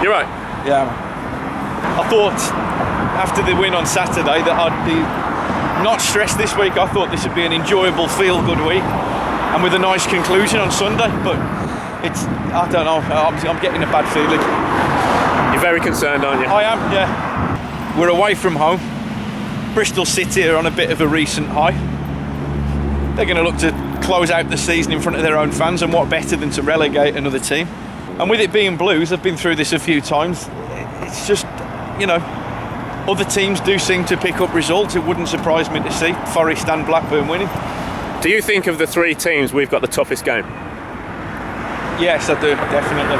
You're right. Yeah, man. I thought after the win on Saturday that I'd be not stressed this week. I thought this would be an enjoyable, feel-good week, and with a nice conclusion on Sunday. But I don't know. I'm getting a bad feeling. You're very concerned, aren't you? I am. Yeah. We're away from home. Bristol City are on a bit of a recent high. They're going to look to close out the season in front of their own fans, and what better than to relegate another team? And with it being Blues, I've been through this a few times. It's just, other teams do seem to pick up results. It wouldn't surprise me to see Forest and Blackburn winning. Do you think of the three teams we've got the toughest game? Yes, I do, definitely.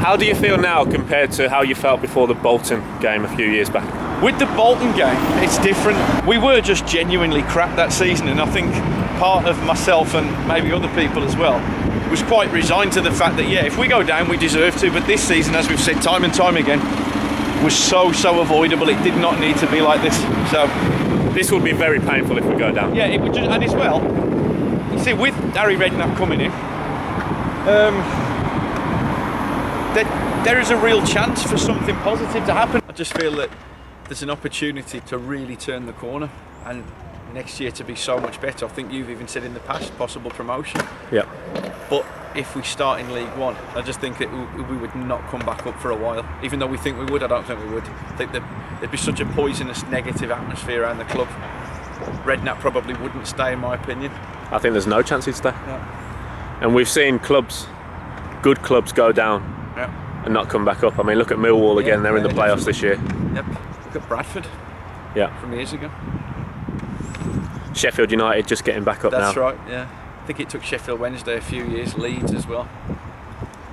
How do you feel now compared to how you felt before the Bolton game a few years back? With the Bolton game, it's different. We were just genuinely crap that season, and I think part of myself and maybe other people as well was quite resigned to the fact that, if we go down, we deserve to. But this season, as we've said time and time again, was so avoidable. It did not need to be like this. So this would be very painful if we go down. Yeah, it would just, and as well, you see, with Harry Redknapp coming in, there is a real chance for something positive to happen. I just feel that there's an opportunity to really turn the corner, and next year to be so much better. I think you've even said in the past, possible promotion. Yeah. But if we start in League One, I just think that we would not come back up for a while. Even though we think we would, I don't think we would. I think that there'd be such a poisonous, negative atmosphere around the club. Redknapp probably wouldn't stay, in my opinion. I think there's no chance he'd stay. Yeah. And we've seen good clubs go down and not come back up. I mean, look at Millwall again. They're in the playoffs this year. Yep. Look at Bradford. Yeah. From years ago. Sheffield United just getting back up now. That's right, yeah. I think it took Sheffield Wednesday a few years, Leeds as well.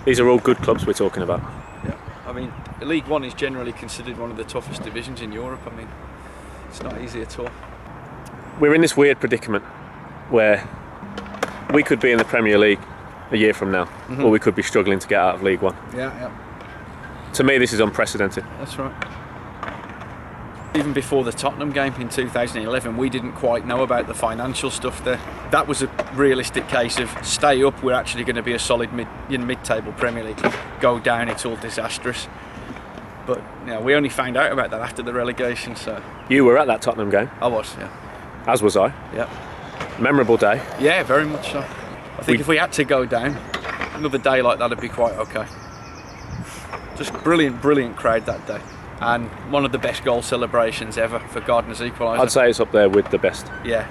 These are all good clubs we're talking about. Yeah, I mean, League One is generally considered one of the toughest divisions in Europe. I mean, it's not easy at all. We're in this weird predicament where we could be in the Premier League a year from now, or we could be struggling to get out of League One. Yeah. To me, this is unprecedented. That's right. Even before the Tottenham game in 2011, we didn't quite know about the financial stuff there. That was a realistic case of stay up, we're actually going to be a solid mid-table Premier League. Go down, it's all disastrous. But we only found out about that after the relegation. So you were at that Tottenham game? I was, yeah. As was I. Yeah. Memorable day. Yeah, very much so. I think if we had to go down, another day like that would be quite okay. Just brilliant crowd that day. And one of the best goal celebrations ever for Gardner's equaliser. I'd say it's up there with the best. Yeah.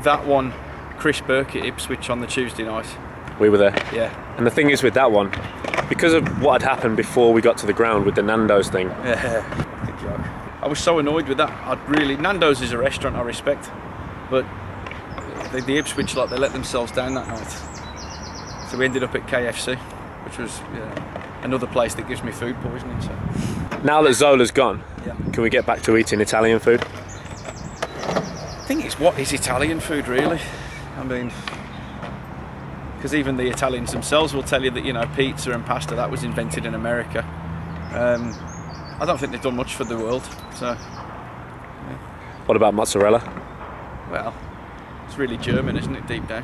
That one, Chris Burke at Ipswich on the Tuesday night. We were there. Yeah. And the thing is with that one, because of what had happened before we got to the ground with the Nando's thing. Yeah. I was so annoyed with that. Nando's is a restaurant I respect, but the Ipswich lot, they let themselves down that night. So we ended up at KFC, which was another place that gives me food poisoning. So. Now that Zola's gone, can we get back to eating Italian food? I think it's what is Italian food really? I mean, because even the Italians themselves will tell you that pizza and pasta, that was invented in America. I don't think they've done much for the world. So. Yeah. What about mozzarella? Well, it's really German, isn't it, deep down?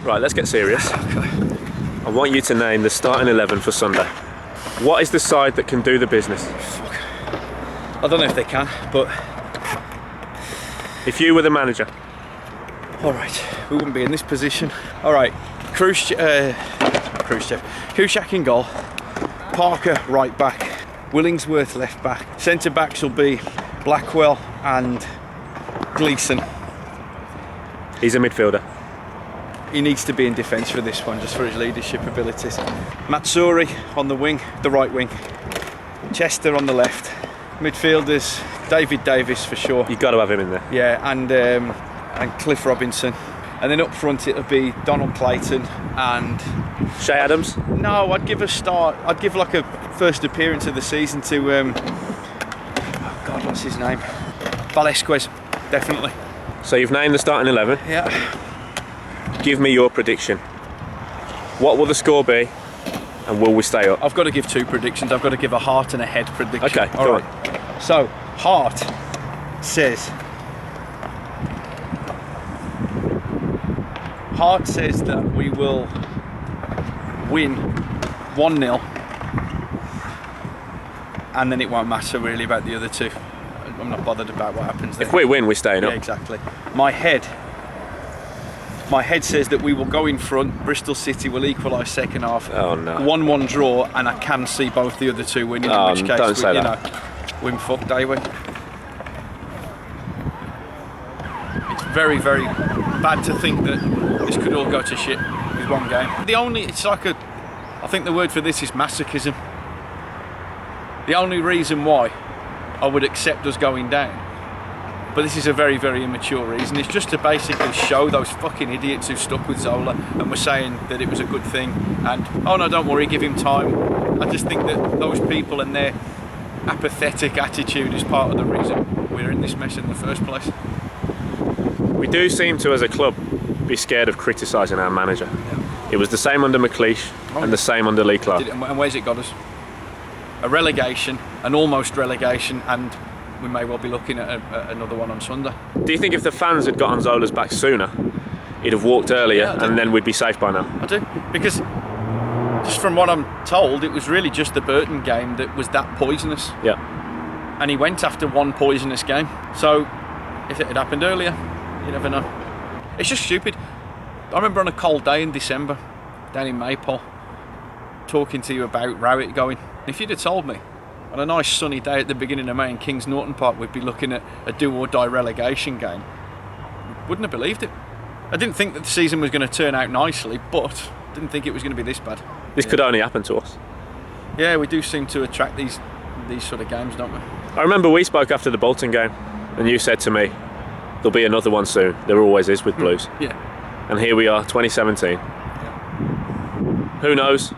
Right, let's get serious. Okay. I want you to name the starting 11 for Sunday. What is the side that can do the business? Fuck. I don't know if they can, but... If you were the manager? Alright, we wouldn't be in this position. Alright, Kuszczak in goal, Parker right back, Willingsworth left back. Centre backs will be Blackwell and Gleeson. He's a midfielder. He needs to be in defence for this one, just for his leadership abilities. Matsuri on the wing, the right wing. Chester on the left. Midfielders, David Davis for sure. You've got to have him in there. Yeah, and Cliff Robinson. And then up front it'll be Donald Clayton and... Shay Adams? No, I'd give like a first appearance of the season to... oh God, what's his name? Velasquez, definitely. So you've named the starting 11? Yeah. Give me your prediction. What will the score be And will we stay up? I've got to give 2 predictions. I've got to give a heart and a head prediction. Okay, all go right. on. So, heart says that we will win 1-0, and then it won't matter really about the other 2. I'm not bothered about what happens there. If we win, we're staying up. Yeah, exactly. My head says that we will go in front. Bristol City will equalise second half. Oh no. 1-1 draw, and I can see both the other 2 winning. Oh, in which case, don't say that. We're fucked, eh? It's very, very bad to think that this could all go to shit with one game. I think the word for this is masochism. The only reason why I would accept us going down, but this is a very, very immature reason, is just to basically show those fucking idiots who stuck with Zola and were saying that it was a good thing and, oh no, don't worry, give him time. I just think that those people and their apathetic attitude is part of the reason we're in this mess in the first place. We do seem to, as a club, be scared of criticising our manager. Yeah. It was the same under McLeish and the same under Lee Clark. And where's it got us? A relegation, an almost relegation, and we may well be looking at another one on Sunday. Do you think if the fans had got on Zola's back sooner, he'd have walked earlier and then we'd be safe by now? I do, because just from what I'm told, it was really just the Bolton game that was that poisonous. Yeah. And he went after one poisonous game. So if it had happened earlier, you never know. It's just stupid. I remember on a cold day in December, down in Maypole, talking to you about Rowett going. If you'd have told me on a nice sunny day at the beginning of May in Kings Norton Park we'd be looking at a do or die relegation game, wouldn't have believed it. I didn't think that the season was going to turn out nicely, but didn't think it was going to be this bad. This could only happen to us. Yeah, we do seem to attract these sort of games, don't we? I remember we spoke after the Bolton game and you said to me, there'll be another one soon. There always is with Blues. Yeah. And here we are, 2017. Yeah. Who knows?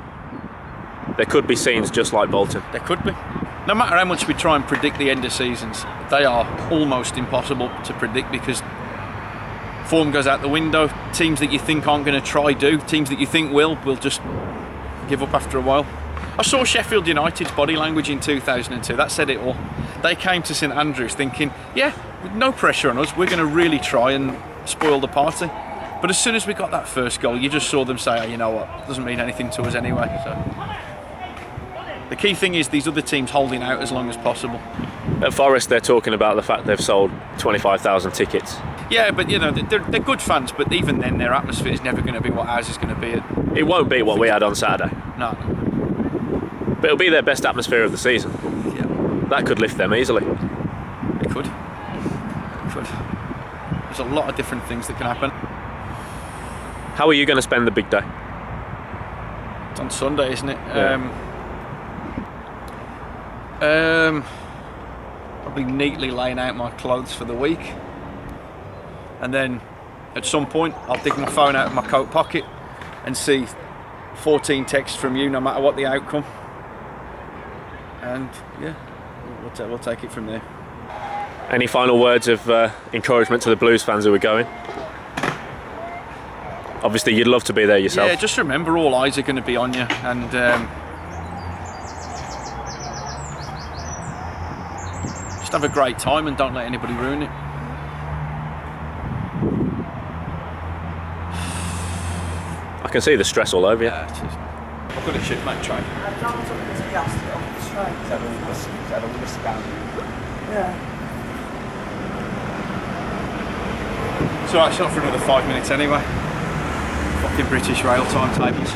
There could be scenes just like Bolton. There could be. No matter how much we try and predict the end of seasons, they are almost impossible to predict because form goes out the window. Teams that you think aren't going to try do. Teams that you think will just give up after a while. I saw Sheffield United's body language in 2002. That said it all. They came to St Andrews thinking, yeah, with no pressure on us, we're going to really try and spoil the party. But as soon as we got that first goal, you just saw them say, oh, you know what, it doesn't mean anything to us anyway. So the key thing is these other teams holding out as long as possible. At Forest, they're talking about the fact they've sold 25,000 tickets. Yeah, but you know, they're good fans, but even then their atmosphere is never going to be what ours is going to be. It won't be what we had on Saturday. No. But it'll be their best atmosphere of the season. Yeah. That could lift them easily. It could. There's a lot of different things that can happen. How are you going to spend the big day? It's on Sunday, isn't it? Yeah. I'll be neatly laying out my clothes for the week. And then at some point I'll dig my phone out of my coat pocket and see 14 texts from you no matter what the outcome. And yeah, we'll take it from there. Any final words of encouragement to the Blues fans who are going? Obviously you'd love to be there yourself. Yeah, just remember all eyes are going to be on you, and just have a great time and don't let anybody ruin it. I can see the stress all over you. Yeah, it is. I've got a shipmate train. Is that all the scan? Yeah. It's alright, it's not for another 5 minutes anyway. Fucking British rail timetables.